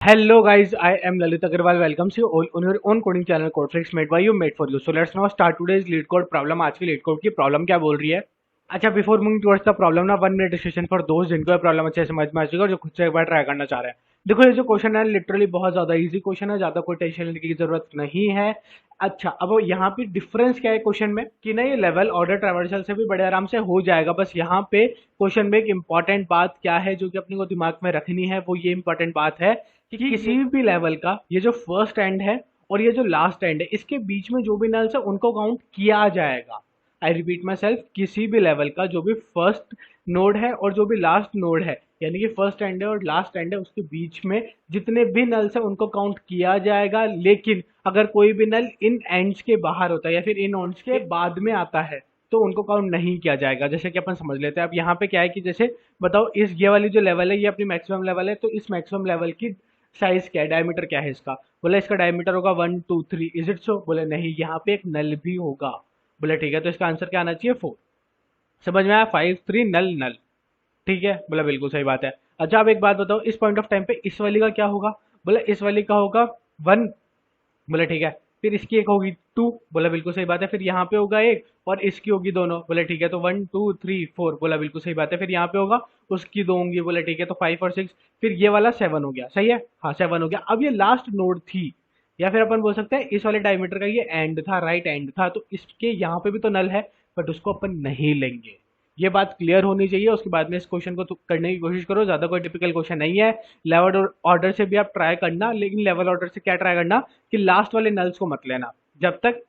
Hello guys, I am Lalit Agarwal. Welcomes you all on your own coding channel Codeflix made by you, made for you. So let's now start today's lead code problem. आज की lead code की problem क्या बोल रही है? अच्छा, before moving towards the problem ना 1 minute discussion for दोस्त जिनको ये प्रॉब्लम अच्छे से समझ में आ चुकी है और जो खुद से एक बार ट्राई करना चाह रहे हैं। देखो, ये जो क्वेश्चन है लिटरली बहुत ज्यादा इजी क्वेश्चन है, ज्यादा कोई टेंशन लेने की जरूरत नहीं है। अच्छा, अब यहाँ पे डिफरेंस क्या है क्वेश्चन में कि ना ये लेवल ऑर्डर ट्रावर्सल से भी बड़े आराम से हो जाएगा। बस यहाँ पे क्वेश्चन में एक इंपॉर्टेंट बात क्या है जो कि अपने को दिमाग में रखनी है, वो ये इंपॉर्टेंट बात है कि किसी भी लेवल का ये जो फर्स्ट एंड है और ये जो लास्ट एंड है, इसके बीच में जो भी नल्स है उनको काउंट किया जाएगा। आई रिपीट माई सेल्फ, किसी भी लेवल का जो भी फर्स्ट नोड है और जो भी लास्ट नोड है, यानी कि फर्स्ट एंड है और लास्ट एंड है, उसके बीच में जितने भी नल्स है उनको काउंट किया जाएगा। लेकिन अगर कोई भी नल इन एंड्स के बाहर होता है या फिर इन एंड्स के बाद में आता है तो उनको काउंट नहीं किया जाएगा। जैसे कि अपन समझ लेते हैं। अब यहाँ पे क्या है कि जैसे बताओ, इस ये वाली जो लेवल है ये अपनी मैक्सिमम लेवल है, तो इस मैक्सिमम लेवल की साइज क्या है, डायमीटर क्या है इसका? बोले इसका डायमीटर होगा 1 2 3। Is it so? बोले नहीं, यहाँ पे एक नल भी होगा। बोले ठीक है, तो इसका आंसर क्या आना चाहिए? 4। समझ में आया? 5 3 नल नल। ठीक है, बोला बिल्कुल सही बात है। अच्छा, अब एक बात बताओ, इस पॉइंट ऑफ टाइम पे इस वाली का क्या होगा? बोले इस वाली का होगा 1। बोले ठीक है, फिर इसकी एक होगी 2। बोला बिल्कुल सही बात है। फिर यहाँ पे होगा एक और इसकी होगी दोनों। बोले ठीक है, तो 1 2 3 4। बोला बिल्कुल सही बात है। फिर यहाँ पे होगा उसकी दो होंगी। बोले ठीक है, तो 5 और 6। फिर ये वाला 7 हो गया। सही है, हाँ 7 हो गया। अब ये लास्ट नोड थी, या फिर अपन बोल सकते हैं इस वाले डायमीटर का ये एंड था, राइट एंड था, तो इसके यहाँ पे भी तो नल है, बट उसको अपन नहीं लेंगे। ये बात क्लियर होनी चाहिए। उसके बाद में इस क्वेश्चन को करने की कोशिश करो, ज्यादा कोई टिपिकल क्वेश्चन नहीं है। लेवल ऑर्डर से भी आप ट्राई करना, लेकिन लेवल ऑर्डर से क्या ट्राई करना कि लास्ट वाले नल्स को मत लेना। जब तक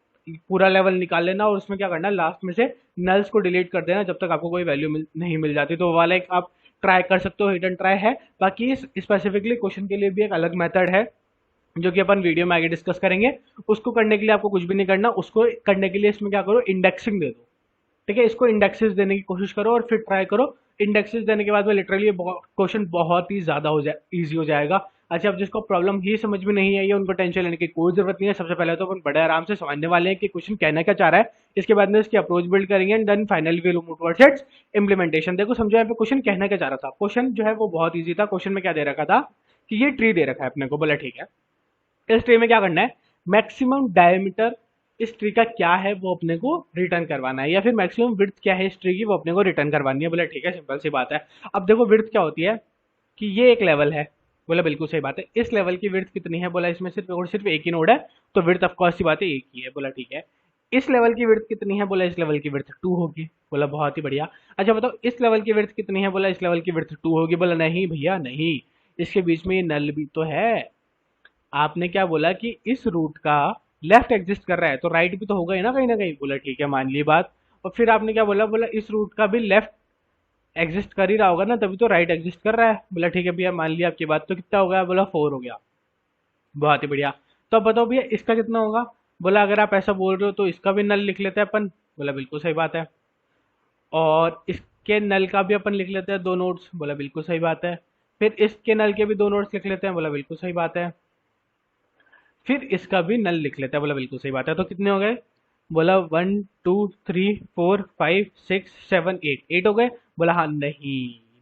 पूरा लेवल निकाल लेना और उसमें क्या करना, लास्ट में से नल्स को डिलीट कर देना जब तक आपको कोई वैल्यू नहीं मिल जाती। तो वो वाला एक आप ट्राई कर सकते हो, हिडन ट्राई है। बाकी इस स्पेसिफिकली क्वेश्चन के लिए भी एक अलग मेथड है जो कि अपन वीडियो में आगे डिस्कस करेंगे। उसको करने के लिए आपको कुछ भी नहीं करना। उसको करने के लिए इसमें क्या करो, इंडेक्सिंग दे दो। ठीक है, इसको इंडेक्सेस देने की कोशिश करो और फिर ट्राई करो। इंडेक्सेस देने के बाद में लिटरली क्वेश्चन बहुत ही ज्यादा हो जाए, ईजी हो जाएगा। अच्छा, अब जिसको प्रॉब्लम ही समझ में नहीं आई है उनको टेंशन लेने की कोई जरूरत नहीं है। सबसे पहले तो अपन बड़े आराम से समझने वाले हैं कि क्वेश्चन कहना क्या चाह रहा है। इसके बाद में इसकी अप्रोच बिल्ड करेंगे and then finally will move towards its implementation. देखो समझो, यहाँ पे क्वेश्चन कहना क्या चाह रहा था। क्वेश्चन जो है वो बहुत ईजी था। क्वेश्चन में क्या दे रखा था कि ये ट्री दे रखा है अपने को। बोला ठीक है, इस ट्री में क्या करना है, मैक्सिमम डायमीटर इस ट्री का क्या है वो अपने को रिटर्न करवाना है, या फिर मैक्सिमम विड्थ क्या है इस ट्री की वो अपने को रिटर्न करवानी है। बोला ठीक है, सिंपल सी बात है। अब देखो विड्थ क्या होती है कि ये एक लेवल है। बोला बिल्कुल सही बात है। इस लेवल की विड्थ कितनी है? बोला इसमें सिर्फ और सिर्फ एक ही नोड है, तो विड्थ ऑफ कोर्स सी बात है एक ही है। बोला ठीक है। इस लेवल की विड्थ कितनी है? बोला इस लेवल की विड्थ 2 होगी। बोला बहुत ही बढ़िया। अच्छा बताओ, इस लेवल की विड्थ कितनी है? बोला इस लेवल की विड्थ 2 होगी। बोला नहीं भैया नहीं, इसके बीच में ये नल भी तो है। आपने क्या बोला कि इस रूट का लेफ्ट एग्जिस्ट कर रहा है, तो राइट भी तो होगा ही ना कहीं ना कहीं। बोला ठीक है, मान ली बात। और फिर आपने क्या बोला, बोला इस रूट का भी लेफ्ट एग्जिस्ट कर ही रहा होगा ना, तभी तो राइट एग्जिस्ट कर रहा है। बोला ठीक है भैया, मान लिया आपकी बात। तो कितना हो गया? बोला 4 हो गया। बहुत ही बढ़िया। तो अब बताओ भैया इसका कितना होगा? बोला अगर आप ऐसा बोल रहे हो तो इसका भी नल लिख लेते हैं अपन। बोला बिल्कुल सही बात है। और इसके नल का भी अपन लिख लेते हैं 2 नोट्स। बोला बिल्कुल सही बात है। फिर इसके नल के भी 2 नोट्स लिख लेते हैं। बोला बिल्कुल सही बात है। फिर इसका भी नल लिख लेते हैं। बोला बिल्कुल सही बात है। तो कितने हो गए? बोला 1 2 3 4 5 6 7 8। 8 हो गए? बोला हाँ। नहीं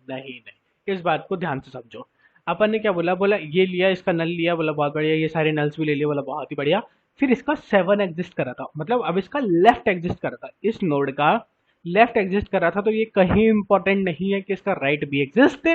नहीं नहीं, इस बात को ध्यान से समझो। अपन ने क्या बोला, बोला ये लिया, इसका नल लिया। बोला बहुत बढ़िया, ये सारे नल्स भी ले लिए। बोला बहुत ही बढ़िया। फिर इसका 7 एग्जिस्ट कर रहा था, मतलब अब इसका लेफ्ट एग्जिस्ट कर रहा था, इस नोड का लेफ्ट एग्जिस्ट कर रहा था। तो ये कहीं इंपॉर्टेंट नहीं है कि इसका राइट भी एग्जिस्ट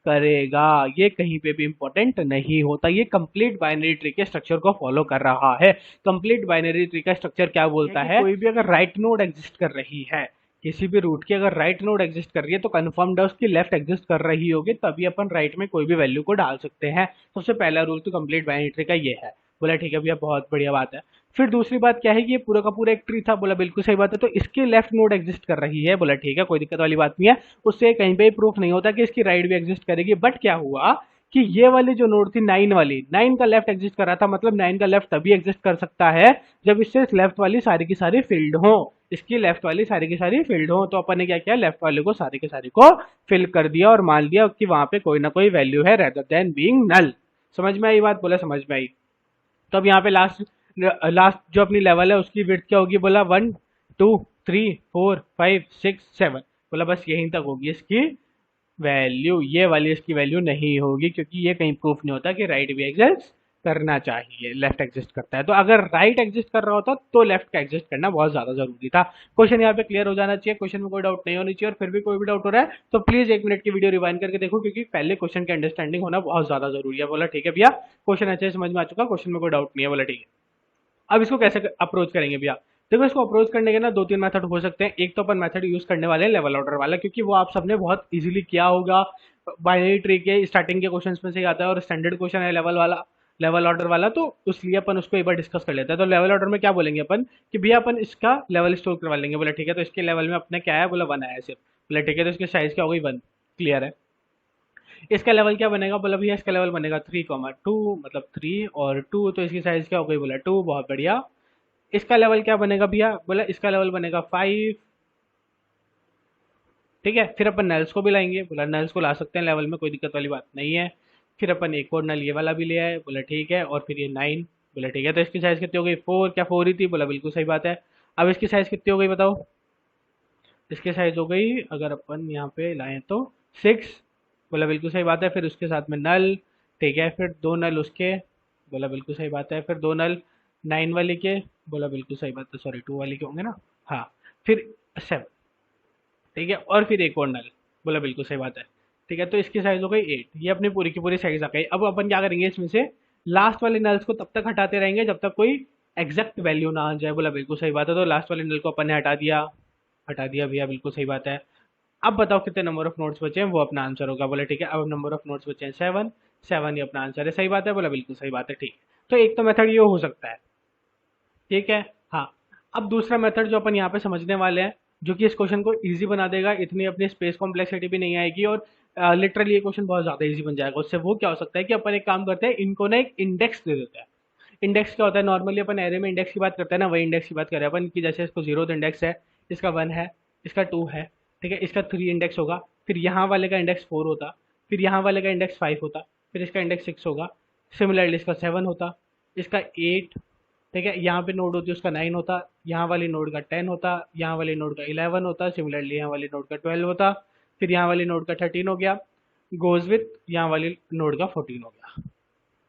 करेगा। ये कहीं पे भी इंपॉर्टेंट नहीं होता। ये कंप्लीट बाइनरी ट्री के स्ट्रक्चर को फॉलो कर रहा है। कंप्लीट बाइनरी ट्री का स्ट्रक्चर क्या बोलता है? कोई भी अगर राइट नोड एग्जिस्ट कर रही है, किसी भी रूट की अगर राइट नोड एग्जिस्ट कर रही है, तो कंफर्म्ड है उसकी लेफ्ट एग्जिस्ट कर रही होगी, तभी अपन राइट में कोई भी वैल्यू को डाल सकते हैं। सबसे पहला रूल तो कंप्लीट बाइनरी ट्री का ये है। बोला ठीक है भैया, बहुत बढ़िया बात है। फिर दूसरी बात क्या है कि ये पूरा का पूरा एक ट्री था। बोला बिल्कुल सही बात है। तो इसकी लेफ्ट नोड एग्जिस्ट कर रही है। बोला ठीक है, कोई दिक्कत वाली बात नहीं है। उससे कहीं पे प्रूफ नहीं होता कि इसकी राइट भी एग्जिस्ट करेगी। बट क्या हुआ कि ये वाली जो नोड थी 9 वाली, 9 का लेफ्ट एग्जिस्ट कर रहा था, मतलब 9 का लेफ्ट तभी एग्जिस्ट कर सकता है जब इससे लेफ्ट वाली सारी की सारी फील्ड हो। इसकी लेफ्ट वाली सारी की सारी फील्ड हो। तो अपन ने क्या किया, लेफ्ट वाले को सारी के सारी को फिल कर दिया और मान लिया कि वहां पे कोई ना कोई वैल्यू है रेदर देन बीइंग नल। समझ में आई बात? बोला समझ में आई। तो अब यहाँ पे लास्ट लास्ट जो अपनी लेवल है उसकी विड्थ क्या होगी? बोला 1 2 3 4 5 6 7। बोला बस यहीं तक होगी इसकी वैल्यू, ये वाली इसकी वैल्यू नहीं होगी क्योंकि ये कहीं प्रूफ नहीं होता कि राइट भी एग्जिस्ट करना चाहिए, लेफ्ट एग्जिस्ट करता है। तो अगर राइट एग्जिस्ट कर रहा होता तो लेफ्ट का एग्जिस्ट करना बहुत ज्यादा जरूरी था। क्वेश्चन यहाँ पे क्लियर हो जाना चाहिए, क्वेश्चन में कोई डाउट नहीं होनी चाहिए, और फिर भी कोई भी डाउट हो रहा है तो प्लीज 1 मिनट की वीडियो रिवाइंड करके देखो, क्योंकि पहले क्वेश्चन की अंडरस्टैंडिंग होना बहुत ज्यादा जरूरी है। बोला ठीक है भैया, क्वेश्चन अच्छे से समझ में आ चुका, क्वेश्चन में कोई डाउट नहीं है। बोला ठीक है, अब इसको कैसे अप्रोच करेंगे भैया? देखो, इसको अप्रोच करने के ना 2-3 मेथड हो सकते हैं। एक तो अपन मेथड यूज करने वाले हैं लेवल ऑर्डर वाला, क्योंकि वो आप सबने बहुत इजीली किया होगा। बाइनरी ट्री के स्टार्टिंग के क्वेश्चंस में से ही आता है, और स्टैंडर्ड क्वेश्चन है लेवल वाला, लेवल ऑर्डर वाला, तो उसलिए अपन उसको एक बार डिस्कस कर लेते हैं। तो लेवल ऑर्डर में क्या बोलेंगे अपन कि भैया अपन इसका लेवल स्टोर करवा लेंगे। बोला ठीक है, तो इसके लेवल में अपने क्या है? बोला 1 आया है सिर्फ। बोला ठीक है, तो इसकी साइज क्या हो गई? 1। क्लियर है। इसका लेवल क्या बनेगा? बोला भैया इसका लेवल बनेगा 3,2, मतलब 3 और 2, तो इसकी साइज क्या हो गई? बोला 2। बहुत बढ़िया। इसका लेवल क्या बनेगा भैया? बोला इसका लेवल बनेगा 5। ठीक है, फिर अपन नल्स को भी लाएंगे। बोला नल्स को ला सकते हैं लेवल में, कोई दिक्कत वाली बात नहीं है। फिर अपन एक और नल ये वाला भी ले आए। बोला ठीक है, और फिर ये 9। बोला ठीक है, तो इसकी साइज कितनी हो गई? 4। क्या 4 ही थी? बोला बिल्कुल सही बात है। अब इसकी साइज कितनी हो गई बताओ? इसकी साइज हो गई, अगर अपन यहाँ पे लाएं तो 6। बोला बिल्कुल सही बात है। फिर उसके साथ में नल, ठीक है, फिर 2 नल उसके। बोला बिल्कुल सही बात है। फिर 2 नल 9 वाले के। बोला बिल्कुल सही बात है, सॉरी 2 वाले के होंगे ना। हाँ, फिर 7। ठीक है, और फिर एक और नल। बोला बिल्कुल सही बात है। ठीक है, तो इसकी साइज हो गई 8। ये अपनी पूरी की पूरी साइज आ गई। अब अपन क्या करेंगे, इसमें से लास्ट वाले नल्स को तब तक हटाते रहेंगे जब तक कोई एग्जैक्ट वैल्यू ना आ जाए। बोला बिल्कुल सही बात है, तो लास्ट वाले नल को अपन ने हटा दिया। हटा दिया भैया, बिल्कुल सही बात है। अब बताओ कितने नंबर ऑफ नोट्स बचे हैं, वो अपना आंसर होगा। बोला ठीक है, अब नंबर ऑफ नोट्स बचे हैं 7। 7 ही अपना आंसर है। सही बात है। बोला बिल्कुल सही बात है। ठीक है, तो एक तो मेथड ये हो सकता है। ठीक है। हाँ, अब दूसरा मेथड जो अपन यहाँ पे समझने वाले हैं, जो कि इस क्वेश्चन को इजी बना देगा, इतनी अपनी स्पेस कॉम्प्लेक्सिटी भी नहीं आएगी, और लिटरली ये क्वेश्चन बहुत ज्यादा इजी बन जाएगा उससे। वो क्या हो सकता है कि अपन एक काम करते हैं, इनको ना एक इंडेक्स दे देते हैं। इंडेक्स क्या होता है? नॉर्मली अपन एरे में इंडेक्स की बात करते हैं ना, वही इंडेक्स की बात करें अपन कि जैसे इसको 0 इंडेक्स है, इसका 1 है, इसका 2 है, ठीक है, इसका 3 इंडेक्स होगा, फिर यहाँ वाले का इंडेक्स 4 होता, फिर यहाँ वाले का इंडेक्स 5 होता, फिर इसका इंडेक्स 6 होगा, सिमिलरली इसका 7 होता, इसका 8, ठीक है, यहाँ पे नोड होती है उसका 9 होता, यहाँ वाली नोड का 10 होता, यहाँ वाली नोड का 11 होता, सिमिलरली यहाँ वाली नोड का 12 होता, फिर यहाँ वाली नोड का 13 हो गया, गोज विथ यहाँ वाली नोड का 14 हो गया।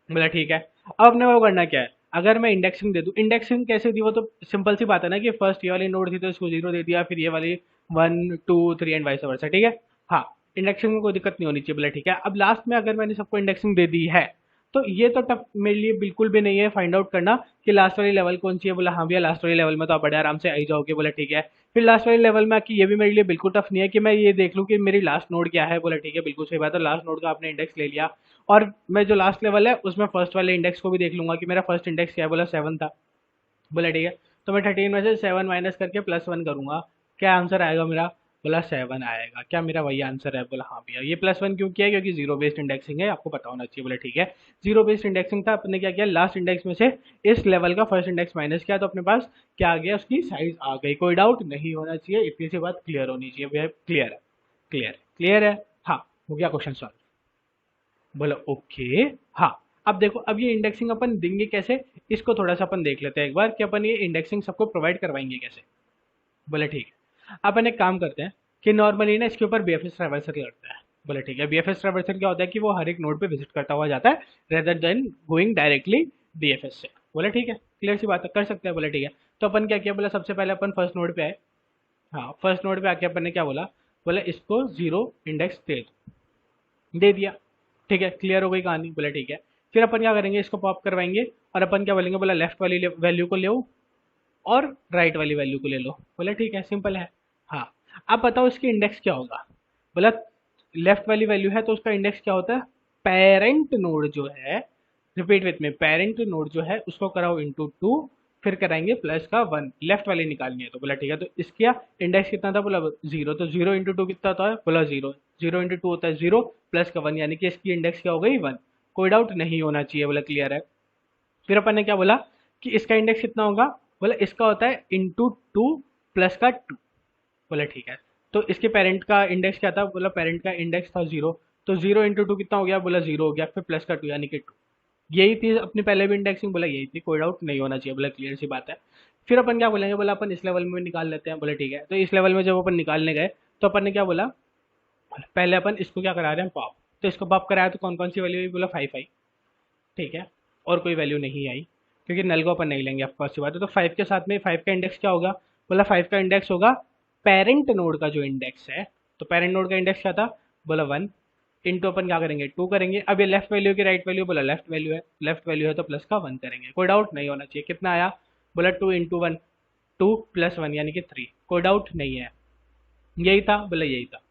बोला ठीक है। अब अपने को करना क्या है? अगर मैं इंडेक्सिंग दे दूं, इंडेक्सिंग कैसे दी? वो तो सिंपल सी बात है ना कि फर्स्ट ये वाली नोड थी तो इसको 0 दे दिया, फिर ये वाली 1 2 3 एंड वाइस वर्सा। ठीक है। हाँ, इंडेक्सिंग में कोई दिक्कत नहीं होनी चाहिए। बोला ठीक है। अब लास्ट में अगर मैंने सबको इंडेक्सिंग दे दी है, तो ये तो टफ मेरे लिए बिल्कुल भी नहीं है फाइंड आउट करना कि लास्ट वाली लेवल कौन सी है। बोला हाँ भैया, लास्ट वाली लेवल में तो आप बड़े आराम से आ ही जाओगे। बोला ठीक है। फिर लास्ट वाली लेवल में आके ये भी मेरे लिए बिल्कुल टफ नहीं है कि मैं ये देख लूँ कि मेरी लास्ट नोड क्या है। बोला ठीक है, बिल्कुल सही बात है, लास्ट नोड का आपने इंडेक्स ले लिया, और मैं जो लास्ट लेवल है उसमें फर्स्ट वाले इंडेक्स को भी देख लूंगा कि मेरा फर्स्ट इंडेक्स क्या है। बोला 7 था। बोला ठीक है, तो मैं 13 में से 7 माइनस करके +1 करूंगा, क्या आंसर आएगा मेरा? बोला 7 आएगा। क्या मेरा वही आंसर है? बोला हाँ भैया। ये +1 क्यों किया? क्योंकि जीरो बेस्ड इंडेक्सिंग है, आपको पता होना चाहिए। बोला ठीक है, जीरो बेस्ड इंडेक्सिंग था, अपने क्या किया, लास्ट इंडेक्स में से इस लेवल का फर्स्ट इंडेक्स माइनस किया, तो अपने पास क्या आ गया, उसकी साइज आ गई। कोई डाउट नहीं होना चाहिए, इतनी सी बात क्लियर होनी चाहिए भैया। क्लियर है? क्लियर क्लियर है। हाँ, हो गया क्वेश्चन सॉल्व। बोला ओके। हाँ, अब देखो, अब ये इंडेक्सिंग अपन देंगे कैसे, इसको थोड़ा सा अपन देख लेते हैं एक बार कि अपन ये इंडेक्सिंग सबको प्रोवाइड करवाएंगे कैसे। बोले ठीक है, अपन एक काम करते हैं कि नॉर्मली ना इसके ऊपर बीएफएस ट्रैवर्सर लगता है। बोले ठीक है, बीएफएस ट्रैवर्सर क्या होता है कि वो हर एक नोड पे विजिट करता हुआ जाता है rather than going directly BFS से। बोले ठीक है, क्लियर सी बात है, कर सकते हैं। बोले ठीक है, तो अपन क्या किया? बोला सबसे पहले अपन फर्स्ट नोड पे आए। हाँ, फर्स्ट नोड पे आके अपन ने क्या बोला? बोला इसको 0 इंडेक्स दे दिया। ठीक है, क्लियर हो गई कहानी। बोला ठीक है, फिर अपन क्या करेंगे, इसको पॉप करवाएंगे, और अपन क्या बोलेंगे? बोला लेफ्ट वाली वैल्यू को ले और राइट वाली वैल्यू को ले लो। बोला ठीक है, सिंपल है। हाँ, अब बताओ इसकी इंडेक्स क्या होगा? बोला लेफ्ट वाली वैल्यू है तो उसका इंडेक्स क्या होता है? पेरेंट नोड जो है, रिपीट विथ में, पेरेंट नोड जो है उसको कराओ ×2, फिर कराएंगे +1, लेफ्ट वाली निकालनी है। तो बोला ठीक है, तो इसका इंडेक्स कितना था? बोला 0, तो 0 × 2 कितना होता है? बोला 0। 0 × 2 होता है 0 +1, यानी कि इसकी इंडेक्स क्या हो गई? 1। कोई डाउट नहीं होना चाहिए। बोला क्लियर है। फिर अपन ने क्या बोला कि इसका इंडेक्स कितना होगा? बोला इसका होता है ×2 +2। बोला ठीक है, तो इसके पेरेंट का इंडेक्स क्या था? बोला पेरेंट का इंडेक्स था 0, तो 0 × 2 कितना हो गया? बोला 0 हो गया, फिर +2 यानी कि 2। यही थी अपनी पहले भी इंडेक्सिंग। बोला यही थी, कोई डाउट नहीं होना चाहिए। बोला क्लियर सी बात है। फिर अपन क्या बोलेंगे? बोला अपन इस लेवल में निकाल लेते हैं। बोले ठीक है, तो इस लेवल में जब अपन निकालने गए तो अपन ने क्या बोला? पहले अपन इसको क्या करा रहे हैं, पॉप। तो इसको पॉप कराया तो कौन कौन सी वैल्यू आई, बोला 5 आई, ठीक है, और कोई वैल्यू नहीं आई क्योंकि नल को अपन नहीं लेंगे, ऑफकोर्स सी बात है। तो 5 के साथ में 5 का इंडेक्स क्या होगा, बोला 5 का इंडेक्स होगा पेरेंट नोड का जो इंडेक्स है। तो पेरेंट नोड का इंडेक्स क्या था, बोला 1, इंटू अपन क्या करेंगे 2 करेंगे। अब ये लेफ्ट वैल्यू की राइट वैल्यू, बोला लेफ्ट वैल्यू है, लेफ्ट वैल्यू है तो प्लस का 1 करेंगे, कोई डाउट नहीं होना चाहिए। कितना आया, बोला 2 इंटू 1, 2 प्लस 1 यानी कि 3, कोई डाउट नहीं है, यही था, बोला यही था।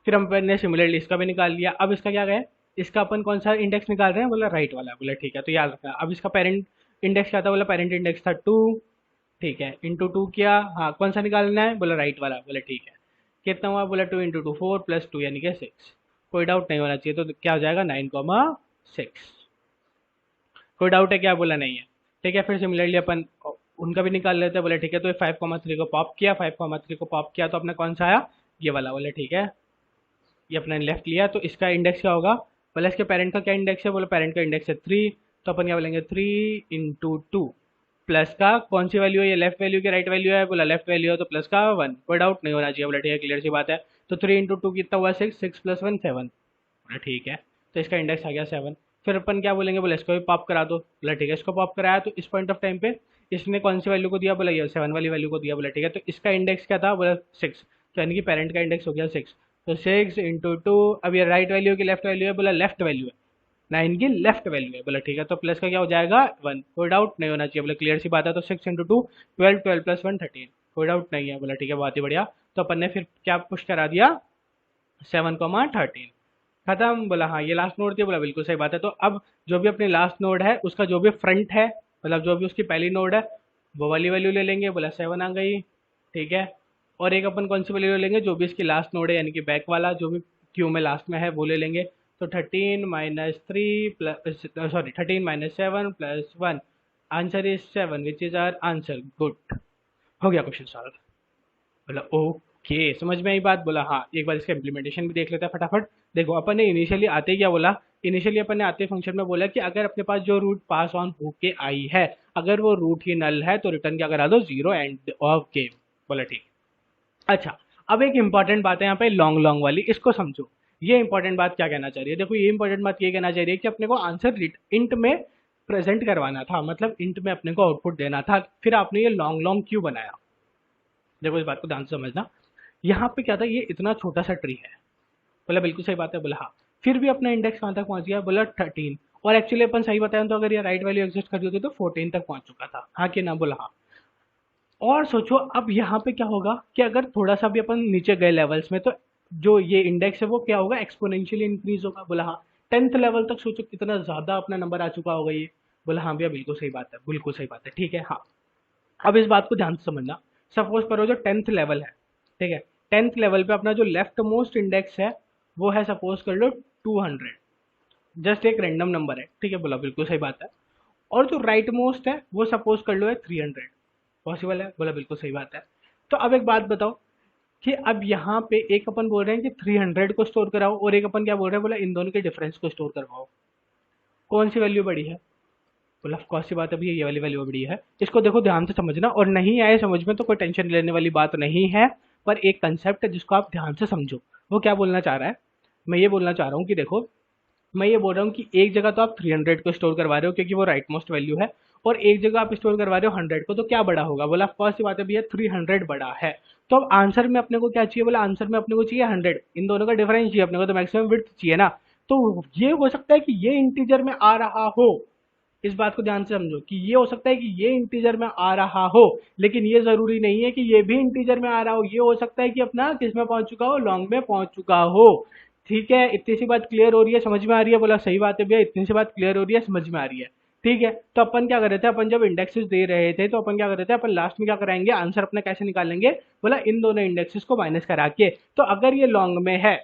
फिर हम ने सिमिलरली इसका भी निकाल लिया। अब इसका क्या गया, इसका अपन कौन सा इंडेक्स निकाल रहे हैं, बोला राइट वाला, बोला ठीक है, तो याद रखना। अब इसका पेरेंट इंडेक्स क्या था, बोला पेरेंट इंडेक्स था 2, ठीक है, इंटू 2 किया, हाँ कौन सा निकालना है, बोला राइट वाला, बोला ठीक है। कितना हुआ, बोला 2 इंटू 2 4 प्लस 2 यानी कि 6, कोई डाउट नहीं होना चाहिए। तो क्या हो जाएगा 9,6। कोई डाउट है क्या, बोला नहीं है, ठीक है। फिर सिमिलरली अपन उनका भी निकाल लेते हैं, बोले ठीक है। तो ये 5,3 को पॉप किया, 5,3 को पॉप किया तो अपना कौन सा आया, ये वाला, बोले ठीक है, ये अपने लेफ्ट लिया। तो इसका इंडेक्स क्या होगा, बोला इसके पेरेंट का क्या इंडेक्स है, बोला पेरेंट का इंडेक्स है 3, तो अपन क्या बोलेंगे 3 इंटू 2 प्लस का कौन सी वैल्यू है, ये लेफ्ट वैल्यू की राइट वैल्यू है, बोला लेफ्ट वैल्यू है तो प्लस का 1, कोई डाउट नहीं होना चाहिए, बोला ठीक है, क्लियर सी बात है। तो 3 इंटू 2 कितना हुआ 6, 6 प्लस 1 7, बोला ठीक है, तो इसका इंडेक्स आ गया 7। फिर अपन क्या बोलेंगे, बोला इसको भी पॉप करा दो, बोला ठीक है, इसको पॉप कराया तो इस पॉइंट ऑफ टाइम पे इसने कौन सी वैल्यू को दिया, बोला ये 7 वाली वैल्यू को दिया, बोला ठीक है। तो इसका इंडेक्स क्या था, बोला 6, तो यानी कि पेरेंट का इंडेक्स हो गया 6। तो 6 इंटू 2, अब ये राइट वैल्यू की लेफ्ट वैल्यू है, बोला लेफ्ट वैल्यू है, 9 की लेफ्ट वैल्यू है, बोला ठीक है, तो प्लस का क्या हो जाएगा 1, कोई डाउट नहीं होना चाहिए, बोला क्लियर सी बात है। तो 6 इंटू 2 12, 12 प्लस 1 13, कोई डाउट नहीं है, बोला ठीक है, बहुत ही बढ़िया। तो अपन ने फिर क्या पुश करा दिया 7,13, खत्म। बोला हाँ ये लास्ट नोड थी, बोला बिल्कुल सही बात है। तो अब जो भी अपनी लास्ट नोड है उसका जो भी फ्रंट है, मतलब जो भी उसकी पहली नोड है वो वाली वैल्यू ले लेंगे, बोला 7 आ गई, ठीक है। और एक अपन कौन सी वैल्यू ले लेंगे, जो भी इसकी लास्ट नोड है यानी कि बैक वाला जो भी क्यू में लास्ट में है वो ले लेंगे। तो 13 minus 3 plus, sorry 13 minus 7 plus 1, answer is 7 which is our answer, good, हो गया क्वेश्चन सॉल्व। बोला ओके, समझ में आई बात, बोला हाँ एक बार इसका इम्प्लीमेंटेशन भी देख लेते हैं फटाफट। देखो अपन ने इनिशियली आते ही क्या बोला, इनिशियली अपन ने आते फंक्शन में बोला कि अगर अपने पास जो रूट पास ऑन होके आई है अगर वो रूट ही नल है तो रिटर्न क्या करा दो 0 एंड ऑफ गेम, बोला ठीक। अच्छा अब एक इंपॉर्टेंट बात है यहाँ पे लॉन्ग लॉन्ग वाली, इसको समझो। ये इंपॉर्टेंट बात क्या कहना चाह रही है, देखो ये इंपॉर्टेंट बात ये कहना चाह रही है कि अपने को आंसर इंट में प्रेजेंट करवाना था, मतलब इंट में अपने को आउटपुट देना था, फिर आपने ये लॉन्ग लॉन्ग क्यों बनाया। देखो इस बात को ध्यान से समझना, यहाँ पे क्या था, ये इतना छोटा सा ट्री है, बोला बिल्कुल सही बात है, बोला हाँ। फिर भी अपना इंडेक्स कहाँ तक पहुंच गया, बोला 13, और एक्चुअली अपन सही बताएं तो अगर ये राइट वैल्यू एग्जिस्ट करती होती तो 14 तक पहुंच चुका था, हाँ कि ना, बोला हाँ। और सोचो अब यहाँ पे क्या होगा कि अगर थोड़ा सा भी अपन नीचे गए लेवल्स में तो जो ये इंडेक्स है वो क्या होगा, एक्सपोनेंशियली इंक्रीज होगा, बोला हाँ। 10th लेवल तक सोचो कितना ज्यादा अपना नंबर आ चुका होगा ये, बोला हाँ भैया बिल्कुल सही बात है, बिल्कुल सही बात है, ठीक है हाँ। अब इस बात को ध्यान से समझना, सपोज करो जो 10th लेवल है, ठीक है, 10th लेवल पे अपना जो लेफ्ट मोस्ट इंडेक्स है वो है सपोज कर लो 200, जस्ट एक रैंडम नंबर है, ठीक है, बोला बिल्कुल सही बात है। और जो राइट मोस्ट है वो सपोज कर लो है 300, पॉसिबल है, बोला बिल्कुल सही बात है। तो अब एक बात बताओ कि अब यहाँ पे एक अपन बोल रहे हैं कि 300 को स्टोर कराओ और एक अपन क्या बोल रहे हैं, बोला इन दोनों के डिफरेंस को स्टोर करवाओ, कौन सी वैल्यू बड़ी है, बोला कौन सी बात है भैया ये वाली वैल्यू बड़ी है। इसको देखो ध्यान से समझना, और नहीं आए समझ में तो कोई टेंशन लेने वाली बात नहीं है, पर एक कंसेप्ट है जिसको आप ध्यान से समझो। वो क्या बोलना चाह रहा है, मैं ये बोलना चाह रहा हूँ कि देखो मैं ये बोल रहा हूँ कि एक जगह तो आप 300 को स्टोर करवा रहे हो क्योंकि वो राइट मोस्ट वैल्यू है, और एक जगह आप स्टोर करवा रहे हो 100 को, तो क्या बड़ा होगा, बोला फर्स्ट सी बात है भैया 300 बड़ा है। तो अब आंसर में अपने को क्या चाहिए, बोला आंसर में अपने को चाहिए 100, इन दोनों का डिफरेंस चाहिए अपने को, तो मैक्सिमम विड्थ चाहिए ना। तो ये हो सकता है कि ये इंटीजर में आ रहा हो, इस बात को ध्यान से समझो कि ये हो सकता है कि ये इंटीजर में आ रहा हो, लेकिन ये जरूरी नहीं है कि ये भी इंटीजर में आ रहा हो, ये हो सकता है कि अपना किस में पहुंच चुका हो, लॉन्ग में पहुंच चुका हो, ठीक है। इतनी सी बात क्लियर हो रही है, समझ में आ रही है, बोला सही बात है भैया, इतनी सी बात क्लियर हो रही है, समझ में आ रही है, ठीक है। तो अपन क्या कर रहे थे, अपन जब इंडेक्सेस दे रहे थे तो अपन क्या कर रहे थे, अपन लास्ट में क्या कराएंगे, आंसर अपना कैसे निकालेंगे, बोला इन दोनों इंडेक्सेस को माइनस करा के। तो अगर ये लॉन्ग में है,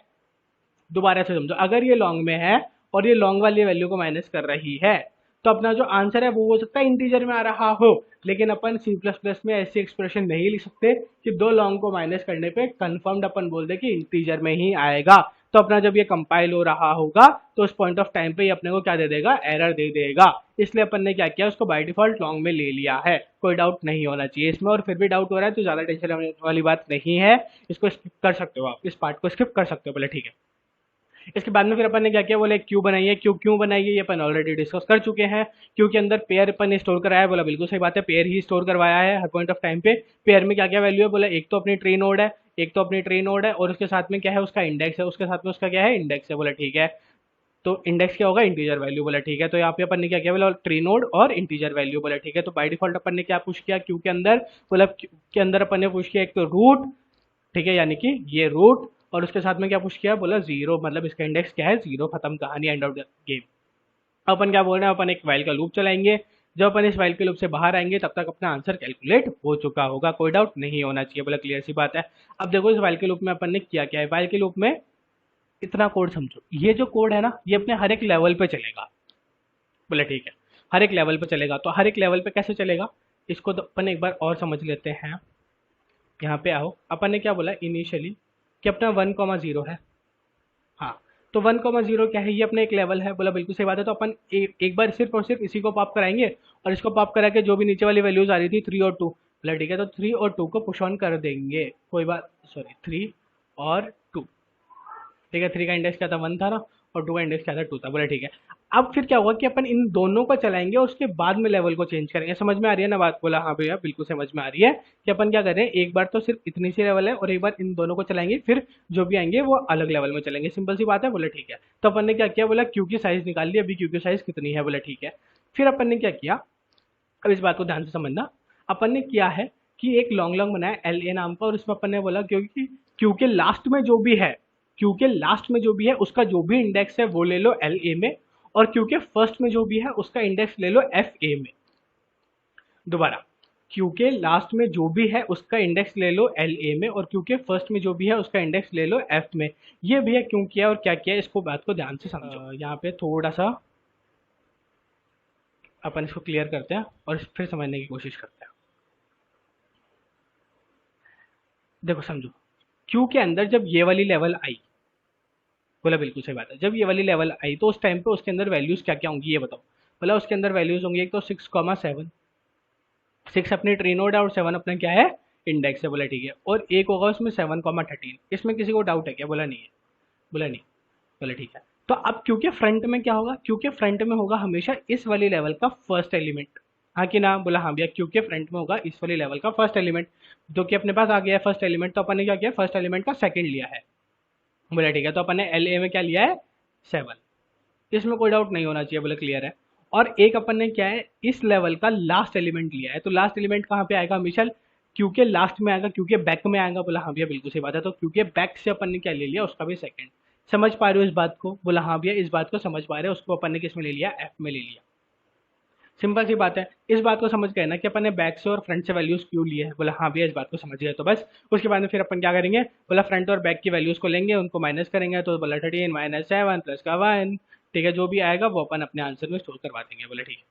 दोबारा से समझो, अगर ये लॉन्ग में है और ये लॉन्ग वाली वैल्यू को माइनस कर रही है तो अपना जो आंसर है वो हो सकता है इंटीजर में आ रहा हो, लेकिन अपन सी प्लस प्लस में ऐसी एक्सप्रेशन नहीं लिख सकते कि दो लॉन्ग को माइनस करने पे कंफर्म्ड अपन बोल दे कि इंटीजर में ही आएगा। तो अपना जब ये कंपाइल हो रहा होगा तो उस पॉइंट ऑफ टाइम पे ये अपने को क्या दे देगा, एरर दे देगा। इसलिए अपन ने क्या किया, उसको बाय डिफॉल्ट लॉन्ग में ले लिया है, कोई डाउट नहीं होना चाहिए इसमें। और फिर भी डाउट हो रहा है तो ज्यादा टेंशन वाली बात नहीं है, इसको स्किप कर सकते हो, आप इस पार्ट को स्किप कर सकते हो, बोले ठीक है। इसके बाद में फिर अपन ने क्या किया, बोला क्यू बनाई है। क्यू क्यों बनाई है ये अपन ऑलरेडी डिस्कस कर चुके हैं। क्यू के अंदर पेयर अपन ने स्टोर कराया है, बोला बिल्कुल सही बात है, पेयर ही स्टोर करवाया है हर पॉइंट ऑफ टाइम पे। पेयर में क्या क्या वैल्यू है, बोला एक तो अपनी ट्री नोड है, एक तो अपनी ट्री नोड है और उसके साथ में क्या है, उसका इंडेक्स है, उसके साथ में उसका क्या है, इंडेक्स है। बोला ठीक है, तो इंडेक्स क्या होगा, इंटीजर वैल्यू। बोला ठीक है, तो यहाँ पे अपन ने क्या किया, बोला ट्री नोड और इंटीजर वैल्यू। बोला ठीक है, तो बाय डिफॉल्ट अपन ने क्या पुश किया क्यू के अंदर, बोला क्यू के अंदर अपन ने पुश किया एक तो रूट, ठीक है, यानी कि ये रूट, और उसके साथ में क्या पुश किया, बोला जीरो, मतलब इसका इंडेक्स क्या है, जीरो, खत्म कहानी, एंड ऑफ द गेम। अपन क्या बोल रहे हैं, अपन एक वाइल का लूप चलाएंगे। जब अपन इस वाइल के लूप से बाहर आएंगे तब तक अपना आंसर कैलकुलेट हो चुका होगा, कोई डाउट नहीं होना चाहिए। बोला क्लियर सी बात है। अब देखो इस वाइल के लूप में अपन ने किया क्या है, वाइल के लूप में इतना कोड समझो, ये जो कोड है ना ये अपने हर एक लेवल पे चलेगा। बोले ठीक है, हर एक लेवल पे चलेगा, तो हर एक लेवल पे कैसे चलेगा, इसको तो अपन एक बार और समझ लेते हैं। यहाँ पे आओ, अपन ने क्या बोला इनिशियली कि अपना 1,0 है। हाँ, तो 1,0 क्या है, ये अपना एक लेवल है। बोला बिल्कुल सही बात है, तो अपन एक बार सिर्फ और सिर्फ इसी को पॉप कराएंगे, और इसको पॉप करा के जो भी नीचे वाली वैल्यूज आ रही थी 3 और 2, बोला ठीक है, तो 3 और 2 को पुश ऑन कर देंगे, कोई बात, सॉरी 3 और 2, ठीक है, 3 का इंडेक्स क्या था, 1 था ना, और 2 का इंडेक्स क्या था, 2 था। बोला ठीक है, अब फिर क्या होगा कि अपन इन दोनों को चलाएंगे और उसके बाद में लेवल को चेंज करेंगे। समझ में आ रही है ना बात, बोला हाँ भैया बिल्कुल समझ में आ रही है कि अपन क्या करें, एक बार तो सिर्फ इतनी सी लेवल है और एक बार इन दोनों को चलाएंगे, फिर जो भी आएंगे वो अलग लेवल में चलेंगे, सिंपल सी बात है। बोले ठीक है, तो अपन ने क्या किया, बोला क्यू की साइज निकाल ली, अभी क्यू की साइज कितनी है, बोला ठीक है। फिर अपन ने क्या किया, अब इस बात को ध्यान से समझना, अपन ने किया है कि एक लॉन्ग लॉन्ग बनाया एल ए नाम का, और इसमें अपन ने बोला क्योंकि क्यू के लास्ट में जो भी है, क्यू के लास्ट में जो भी है उसका जो भी इंडेक्स है वो ले लो एल ए में, और क्यू के फर्स्ट में जो भी है उसका इंडेक्स ले लो एफ ए में। दोबारा, क्यू के लास्ट में जो भी है उसका इंडेक्स ले लो एल ए में, और क्यू के फर्स्ट में जो भी है उसका इंडेक्स ले लो एफ में। ये भी है क्यों किया और क्या किया, इसको बात को ध्यान से समझो। यहाँ पे थोड़ा सा अपन इसको क्लियर करते हैं और फिर समझने की कोशिश करते हैं। देखो समझो, क्यू के अंदर जब ये वाली लेवल आई, बोला बिल्कुल सही बात है, जब ये वाली लेवल आई तो उस टाइम पे उसके अंदर वैल्यूज क्या क्या होंगी ये बताओ। बोला उसके अंदर वैल्यूज होंगी एक तो 6,7, 6 अपनी ट्री नोड है और 7 अपना क्या है, इंडेक्स है। बोला ठीक है, और एक होगा उसमें 7,13, इसमें किसी को डाउट है क्या, बोला नहीं है, बोला नहीं, बोला ठीक है। तो अब क्यू के फ्रंट में क्या होगा, क्यू के फ्रंट में होगा हमेशा इस वाली लेवल का फर्स्ट एलिमेंट। हाँ कि ना, बोला हाँ भैया, क्यू के फ्रंट में होगा इस वाली लेवल का फर्स्ट एलिमेंट, जो कि अपने पास आ गया है फर्स्ट एलिमेंट, तो अपन ने क्या किया, फर्स्ट एलिमेंट का सेकंड लिया है। बोला ठीक है, तो अपन ने एल ए में क्या लिया है, 7, इसमें कोई डाउट नहीं होना चाहिए, बोले क्लियर है। और एक अपन ने क्या है, इस लेवल का लास्ट एलिमेंट लिया है, तो लास्ट एलिमेंट कहाँ पे आएगा हमेशा, क्यू के लास्ट में आएगा, क्यू के बैक में आएगा। बोला हाँ भैया बिल्कुल सही बात है, तो क्यू के बैक से अपन ने क्या ले लिया, उसका भी सेकंड। समझ पा रहे हो इस बात को, बोला हाँ भैया इस बात को समझ पा रहे हो, उसको अपन ने किस में ले लिया, एफ में ले लिया। सिंपल सी बात है, इस बात को समझ गए ना कि अपन ने बैक से और फ्रंट से वैल्यूज क्यों लिए है। बोला हाँ भैया इस बात को समझ गए, तो बस उसके बाद में फिर अपन क्या करेंगे, बोला फ्रंट और बैक की वैल्यूज को लेंगे, उनको माइनस करेंगे, तो बोला 13 माइनस 7 प्लस का 1, ठीक है, जो भी आएगा वो अपन अपने आंसर में स्टोर करवा देंगे। बोले ठीक है,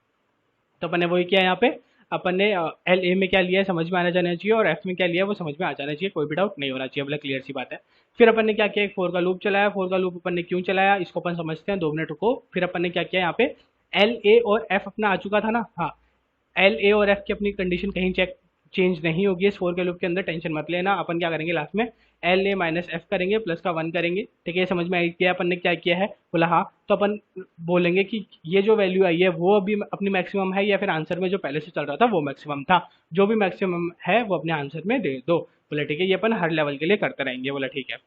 तो अपन ने वही किया यहाँ पे, अपन ने एल ए में क्या लिया है समझ में आना जाना चाहिए, और एफ में क्या लिया है वो समझ में आ जाना चाहिए, कोई भी डाउट नहीं होना चाहिए। बोला क्लियर सी बात है। फिर अपन ने क्या किया, एक फोर का लूप चलाया, फोर का लूप अपन ने क्यों चलाया इसको अपन समझते हैं, 2 मिनट रुको। फिर अपन ने क्या किया, यहाँ पे एल ए और एफ अपना आ चुका था ना, हाँ, एल ए और एफ की अपनी कंडीशन कहीं चेंज नहीं होगी इस फोर के लूप के अंदर, टेंशन मत लेना। अपन क्या करेंगे लास्ट में एल ए माइनस एफ करेंगे, प्लस का 1 करेंगे, ठीक है, समझ में आई क्या अपन ने क्या किया है। बोला हाँ, तो अपन बोलेंगे कि ये जो वैल्यू आई है वो अभी अपनी मैक्सिमम है, या फिर आंसर में जो पहले से चल रहा था वो मैक्सिमम था, जो भी मैक्सिमम है वो अपने आंसर में दे दो। बोला ठीक है, ये अपन हर लेवल के लिए करते रहेंगे। बोला ठीक है,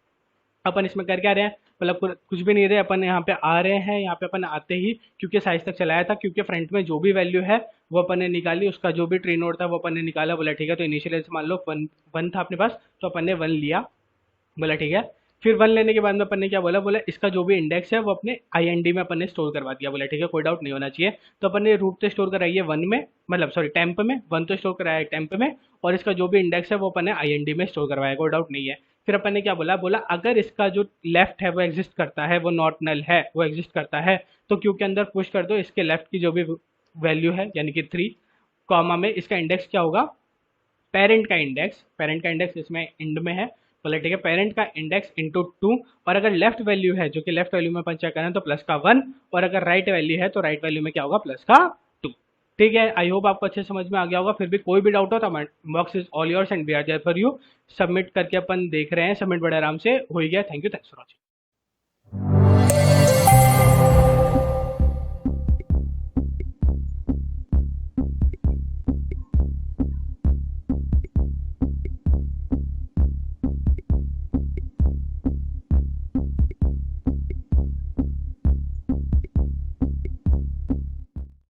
अपन इसमें कर क्या रहे हैं, मतलब कुछ भी नहीं रहे, अपन यहाँ पे आ रहे हैं, यहाँ पे अपन आते ही क्योंकि साइज तक चलाया था, क्योंकि फ्रंट में जो भी वैल्यू है वो अपन ने निकाली, उसका जो भी ट्री नोड था वो अपन ने निकाला। बोला ठीक है, तो इनिशियल मान लो 1 था अपने पास, तो अपन ने 1 लिया। बोला ठीक है, फिर 1 लेने के बाद में अपन ने क्या बोला, बोला इसका जो भी इंडेक्स है वो अपने IND में अपन ने स्टोर करवा दिया। बोला ठीक है, कोई डाउट नहीं होना चाहिए। तो अपन ने रूट तो स्टोर कराई है 1 में, मतलब सॉरी टेम्प में, 1 तो स्टोर कराया है टेम्प में, और इसका जो भी इंडेक्स है वो अपन ने IND में स्टोर करवाया, कोई डाउट नहीं है। फिर अपन ने क्या बोला, बोला अगर इसका जो लेफ्ट है वो एग्जिस्ट करता है, वो नॉट नल है, वो एग्जिस्ट करता है, तो क्यू के अंदर पुश कर दो इसके लेफ्ट की जो भी वैल्यू है, यानी कि 3 कॉमा में इसका इंडेक्स क्या होगा, पेरेंट का इंडेक्स, पेरेंट का इंडेक्स इसमें इंड में है। बोले ठीक है, पेरेंट का इंडेक्स इंटू 2, और अगर लेफ्ट वैल्यू है, जो कि लेफ्ट वैल्यू में अपन चेक करें तो प्लस का 1, और अगर राइट वैल्यू है तो राइट वैल्यू में क्या होगा, प्लस का 2। ठीक है, आई होप आपको अच्छे समझ में आ गया होगा। फिर भी कोई भी डाउट हो तो box is all yours and we are there for you. Submit करके अपन देख रहे हैं, सबमिट बड़े आराम से हो ही गया। Thank you, thanks for watching.